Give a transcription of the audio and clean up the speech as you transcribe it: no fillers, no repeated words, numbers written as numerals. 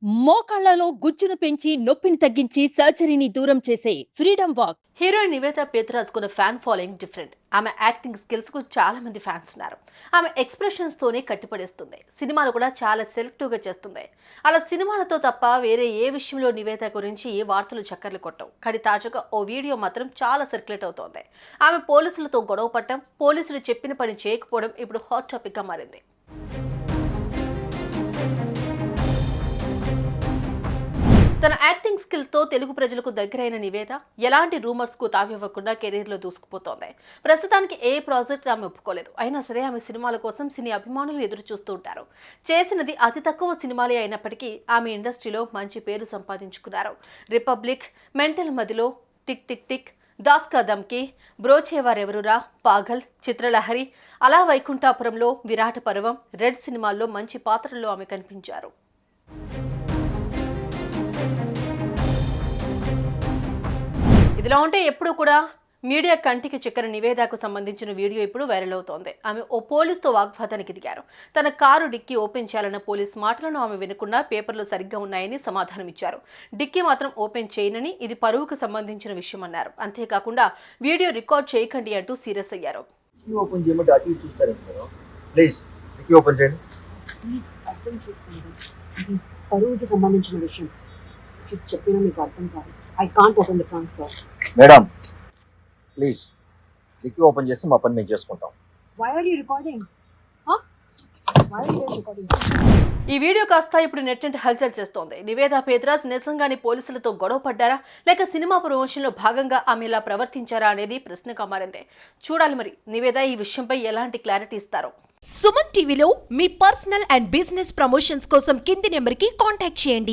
మోకాళ్లలో గుజ్జును పెంచి నొప్పిని తగ్గించి సర్జరీని దూరం చేసే freedom walk. Heroine Nivetha Pethuraj కున్న ఫ్యాన్ ఫాలోయింగ్ డిఫరెంట్. ఆమె యాక్టింగ్ స్కిల్స్ కు చాలా మంది ఫ్యాన్స్ ఉన్నారు. ఆమె ఎక్స్ప్రెషన్స్ తోనే కట్టిపడేస్తుంది. సినిమాలు కూడా చాలా సెలెక్టివ్ గా చేస్తుంది. అలా సినిమాలతో తప్ప వేరే ఏ విషయంలో నివేత గురించి ఏ వార్తలు చక్కర్లు కొట్టవు. కానీ తాజాగా ఓ వీడియో మాత్రం చాలా సర్క్యులేట్ అవుతోంది. ఆమె పోలీసులతో గొడవ పడటం, పోలీసులు చెప్పిన పని చేయకపోవడం ఇప్పుడు హాట్ టాపిక్ గా మారింది. తన యాక్టింగ్ స్కిల్స్ తో తెలుగు ప్రజలకు దగ్గరైన నివేద ఎలాంటి రూమర్స్ కు తావివ్వకుండా కెరీర్ లో దూసుకుపోతోంది. ప్రస్తుతానికి ఏ ప్రాజెక్ట్ ఆమె ఒప్పుకోలేదు. అయినా సరే ఆమె సినిమాల కోసం సినీ అభిమానులు ఎదురు చూస్తూ ఉంటారు. చేసినది అతి తక్కువ సినిమాలే అయినప్పటికీ ఆమె ఇండస్ట్రీలో మంచి పేరు సంపాదించుకున్నారు. రిపబ్లిక్, మెంటల్ మదిలో, టిక్ టిక్ టిక్, దాస్ కా దమ్కి, బ్రోచేవారెవరురా, పాగల్, చిత్రలహరి, అలా వైకుంఠాపురంలో, విరాట పర్వం, రెడ్ సినిమాల్లో మంచి పాత్రల్లో ఆమె కనిపించారు. ఇదిలా ఉంటే ఎప్పుడు కూడా మీడియా కంటికి చిక్కని నివేదకు సంబంధించిన వీడియో ఇప్పుడు వైరల్ అవుతోంది. ఆమె ఓ పోలీసుతో వాగ్వాదానికి దిగారు. తన కారు డిక్కీ ఓపెన్ చేయాలన్న పోలీస్ మాటలను ఆమె వినకుండా పేపర్లు సరిగ్గా ఉన్నాయని సమాధానం ఇచ్చారు. డిక్కీ మాత్రం ఓపెన్ చేయనని, ఇది పరువుకు సంబంధించిన విషయం అన్నారు. అంతేకాకుండా వీడియో రికార్డ్ చేయకండి అంటూ సీరియస్ అయ్యారు. పరువుకి సంబంధించిన విషయం చెప్పినా మీకు అర్థం కాదు. I can't open the trunk, sir. Madam please dicky open చేసి మా పని మేము చేసుకుంటాం. Why are you recording? Huh? Why are you guys recording? ఈ వీడియో కాస్త ఇప్పుడు నెట్టింటి హల్చల్ చేస్తోంది. నివేద పేతురాజ్ నిజంగానే పోలీసులతో గొడవ పడ్డారా, లేక సినిమా ప్రమోషన్ లో భాగంగా ఆమె ఇలా ప్రవర్తించారా అనేది ప్రశ్నగా మారింది. చూడాలి మరి నివేద ఈ విషయంపై ఎలాంటి క్లారిటీ ఇస్తారో. సుమన్ టీవీలో మీ పర్సనల్ అండ్ బిజినెస్ ప్రమోషన్స్ కోసం కింది నెంబర్కి కాంటాక్ట్ చేయండి.